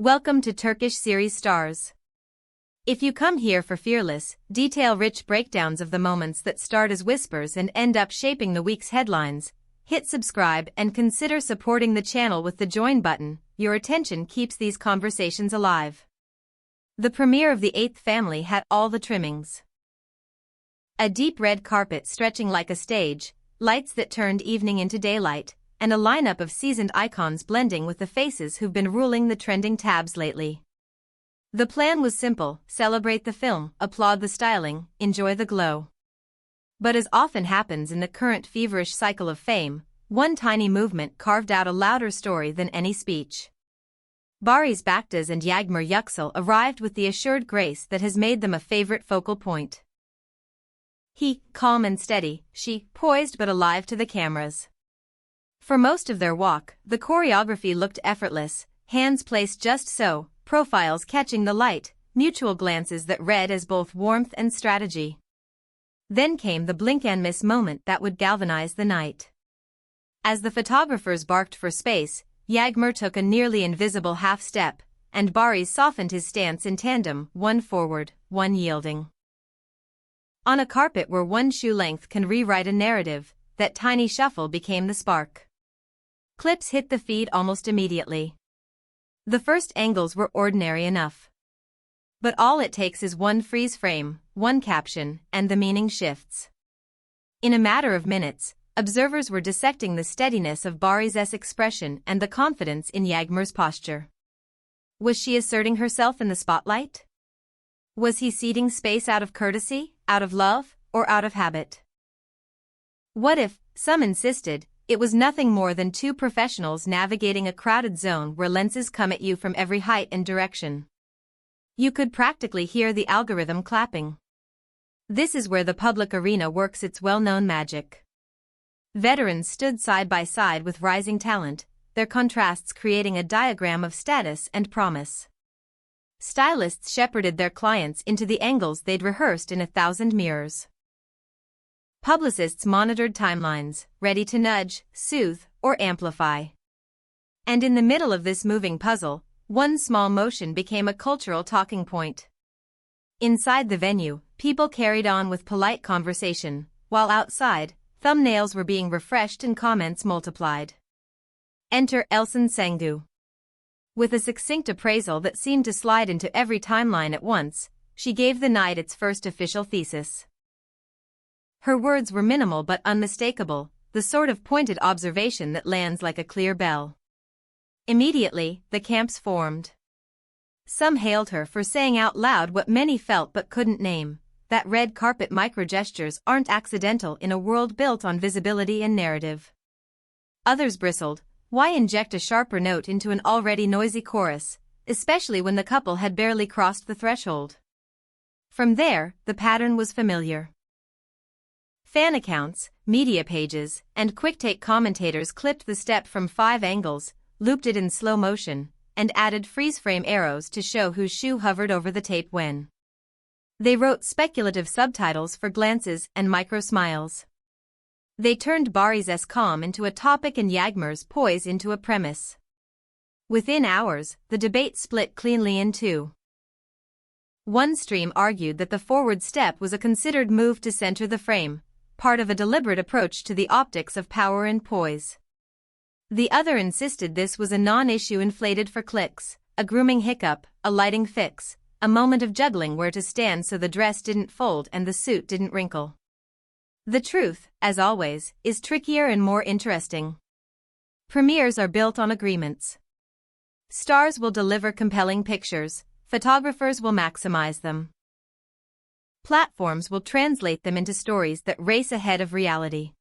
Welcome to Turkish series stars. If you come here for fearless, detail-rich breakdowns of the moments that start as whispers and end up shaping the week's headlines, hit subscribe and consider supporting the channel with the join button. Your attention keeps these conversations alive. The premiere of The Eighth Family had all the trimmings. A deep red carpet stretching like a stage, lights that turned evening into daylight, and a lineup of seasoned icons blending with the faces who've been ruling the trending tabs lately. The plan was simple: celebrate the film, applaud the styling, enjoy the glow. But as often happens in the current feverish cycle of fame, one tiny movement carved out a louder story than any speech. Barış, Baktaş and Yağmur Yüksel arrived with the assured grace that has made them a favorite focal point. He, calm and steady, she, poised but alive to the cameras. For most of their walk, the choreography looked effortless, hands placed just so, profiles catching the light, mutual glances that read as both warmth and strategy. Then came the blink and miss moment that would galvanize the night. As the photographers barked for space, Yağmur took a nearly invisible half step, and Barış softened his stance in tandem, one forward, one yielding. On a carpet where one shoe length can rewrite a narrative, that tiny shuffle became the spark. Clips hit the feed almost immediately. The first angles were ordinary enough. But all it takes is one freeze frame, one caption, and the meaning shifts. In a matter of minutes, observers were dissecting the steadiness of Barış's expression and the confidence in Yağmur's posture. Was she asserting herself in the spotlight? Was he ceding space out of courtesy, out of love, or out of habit? What if, some insisted, it was nothing more than two professionals navigating a crowded zone where lenses come at you from every height and direction? You could practically hear the algorithm clapping. This is where the public arena works its well-known magic. Veterans stood side by side with rising talent, their contrasts creating a diagram of status and promise. Stylists shepherded their clients into the angles they'd rehearsed in 1,000 mirrors. Publicists monitored timelines, ready to nudge, soothe, or amplify. And in the middle of this moving puzzle, one small motion became a cultural talking point. Inside the venue, people carried on with polite conversation, while outside, thumbnails were being refreshed and comments multiplied. Enter Elçin Sengu. With a succinct appraisal that seemed to slide into every timeline at once, she gave the night its first official thesis. Her words were minimal but unmistakable, the sort of pointed observation that lands like a clear bell. Immediately, the camps formed. Some hailed her for saying out loud what many felt but couldn't name: that red carpet microgestures aren't accidental in a world built on visibility and narrative. Others bristled: why inject a sharper note into an already noisy chorus, especially when the couple had barely crossed the threshold? From there, the pattern was familiar. Fan accounts, media pages, and quick-take commentators clipped the step from 5 angles, looped it in slow motion, and added freeze-frame arrows to show whose shoe hovered over the tape when. They wrote speculative subtitles for glances and micro-smiles. They turned Barış's calm into a topic and Yağmur's poise into a premise. Within hours, the debate split cleanly in two. One stream argued that the forward step was a considered move to center the frame, part of a deliberate approach to the optics of power and poise. The other insisted this was a non-issue inflated for clicks, a grooming hiccup, a lighting fix, a moment of juggling where to stand so the dress didn't fold and the suit didn't wrinkle. The truth, as always, is trickier and more interesting. Premieres are built on agreements. Stars will deliver compelling pictures, photographers will maximize them. Platforms will translate them into stories that race ahead of reality.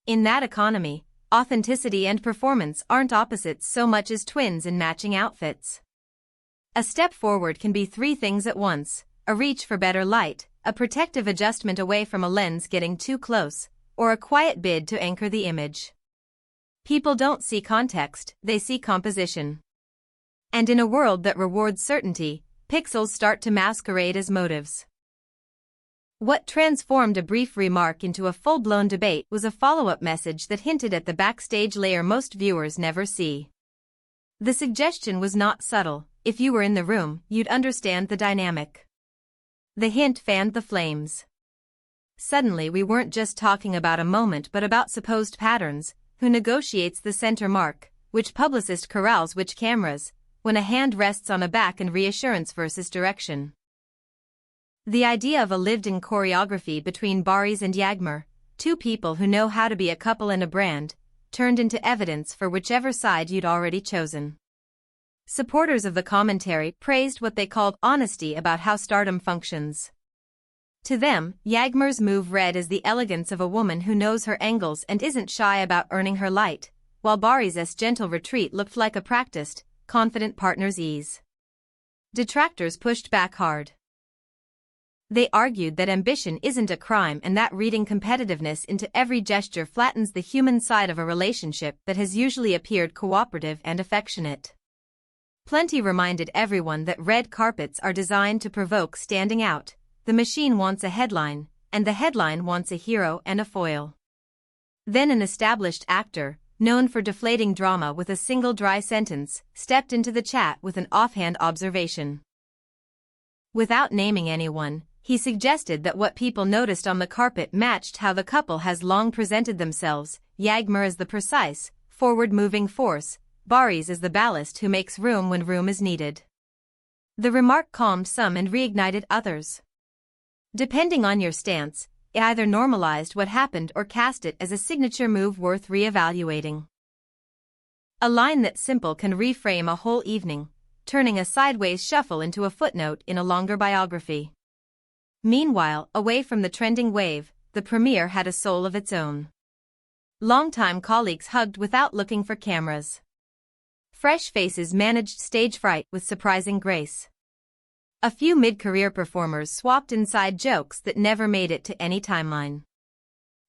In that economy, authenticity and performance aren't opposites so much as twins in matching outfits. A step forward can be 3 things at once: a reach for better light, a protective adjustment away from a lens getting too close, or a quiet bid to anchor the image. People don't see context, they see composition. And in a world that rewards certainty, pixels start to masquerade as motives. What transformed a brief remark into a full-blown debate was a follow-up message that hinted at the backstage layer most viewers never see. The suggestion was not subtle, if you were in the room, you'd understand the dynamic. The hint fanned the flames. Suddenly we weren't just talking about a moment but about supposed patterns, who negotiates the center mark, which publicist corrals which cameras, when a hand rests on a back and reassurance versus direction. The idea of a lived-in choreography between Barış and Yağmur, two people who know how to be a couple and a brand, turned into evidence for whichever side you'd already chosen. Supporters of the commentary praised what they called honesty about how stardom functions. To them, Yağmur's move read as the elegance of a woman who knows her angles and isn't shy about earning her light, while Barış's gentle retreat looked like a practiced, confident partner's ease. Detractors pushed back hard. They argued that ambition isn't a crime and that reading competitiveness into every gesture flattens the human side of a relationship that has usually appeared cooperative and affectionate. Plenty reminded everyone that red carpets are designed to provoke standing out. The machine wants a headline, and the headline wants a hero and a foil. Then an established actor, known for deflating drama with a single dry sentence, stepped into the chat with an offhand observation. Without naming anyone, he suggested that what people noticed on the carpet matched how the couple has long presented themselves, Yağmur as the precise, forward-moving force, Barış as the ballast who makes room when room is needed. The remark calmed some and reignited others. Depending on your stance, it either normalized what happened or cast it as a signature move worth re-evaluating. A line that simple can reframe a whole evening, turning a sideways shuffle into a footnote in a longer biography. Meanwhile, away from the trending wave, the premiere had a soul of its own. Longtime colleagues hugged without looking for cameras. Fresh faces managed stage fright with surprising grace. A few mid-career performers swapped inside jokes that never made it to any timeline.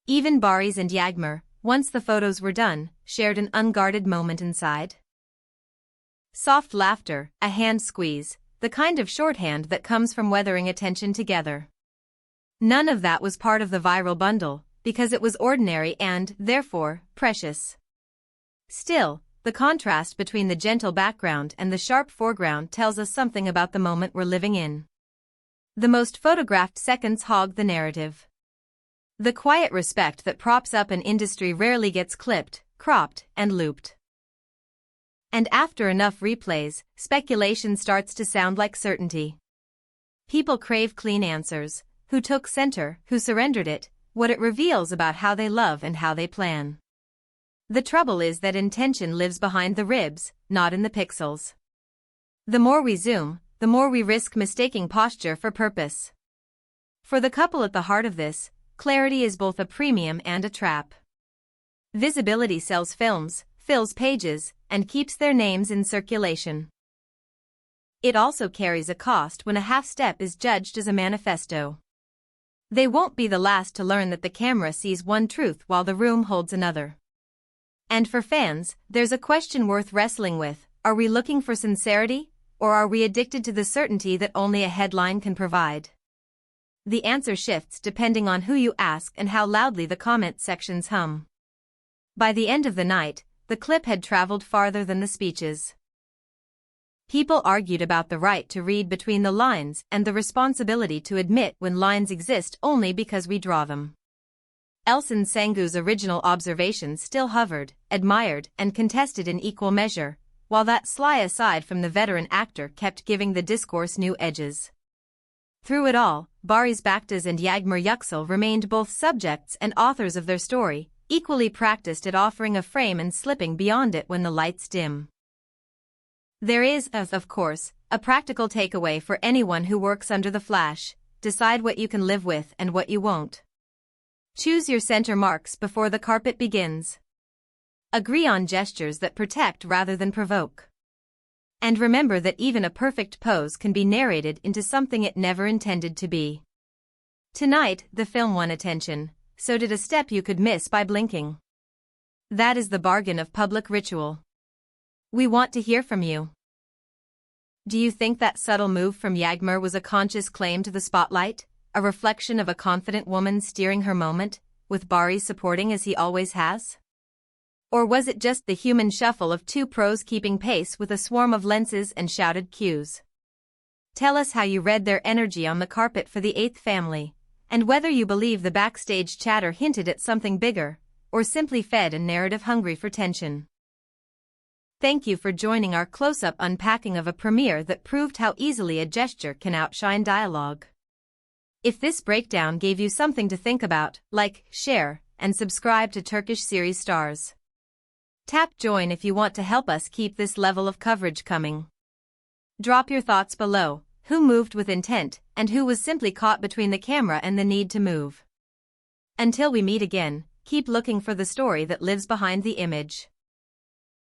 Even Barış and Yağmur, once the photos were done, shared an unguarded moment inside. Soft laughter, a hand squeeze, the kind of shorthand that comes from weathering attention together. None of that was part of the viral bundle, because it was ordinary and, therefore, precious. Still, the contrast between the gentle background and the sharp foreground tells us something about the moment we're living in. The most photographed seconds hog the narrative. The quiet respect that props up an industry rarely gets clipped, cropped, and looped. And after enough replays, speculation starts to sound like certainty. People crave clean answers: who took center, who surrendered it, what it reveals about how they love and how they plan. The trouble is that intention lives behind the ribs, not in the pixels. The more we zoom, the more we risk mistaking posture for purpose. For the couple at the heart of this, clarity is both a premium and a trap. Visibility sells films, fills pages, and keeps their names in circulation. It also carries a cost when a half-step is judged as a manifesto. They won't be the last to learn that the camera sees one truth while the room holds another. And for fans, there's a question worth wrestling with: are we looking for sincerity, or are we addicted to the certainty that only a headline can provide? The answer shifts depending on who you ask and how loudly the comment sections hum. By the end of the night, the clip had traveled farther than the speeches. People argued about the right to read between the lines and the responsibility to admit when lines exist only because we draw them. Elson Sangu's original observations still hovered, admired, and contested in equal measure, while that sly aside from the veteran actor kept giving the discourse new edges. Through it all, Barış Baktaş and Yağmur Yüksel remained both subjects and authors of their story, equally practiced at offering a frame and slipping beyond it when the lights dim. There is, of course, a practical takeaway for anyone who works under the flash: decide what you can live with and what you won't. Choose your center marks before the carpet begins. Agree on gestures that protect rather than provoke. And remember that even a perfect pose can be narrated into something it never intended to be. Tonight, the film won attention, so did a step you could miss by blinking. That is the bargain of public ritual. We want to hear from you. Do you think that subtle move from Yağmur was a conscious claim to the spotlight, a reflection of a confident woman steering her moment, with Barış supporting as he always has? Or was it just the human shuffle of two pros keeping pace with a swarm of lenses and shouted cues? Tell us how you read their energy on the carpet for the eighth family, and whether you believe the backstage chatter hinted at something bigger, or simply fed a narrative hungry for tension. Thank you for joining our close-up unpacking of a premiere that proved how easily a gesture can outshine dialogue. If this breakdown gave you something to think about, like, share, and subscribe to Turkish series stars. Tap join if you want to help us keep this level of coverage coming. Drop your thoughts below. Who moved with intent, and who was simply caught between the camera and the need to move? Until we meet again, keep looking for the story that lives behind the image.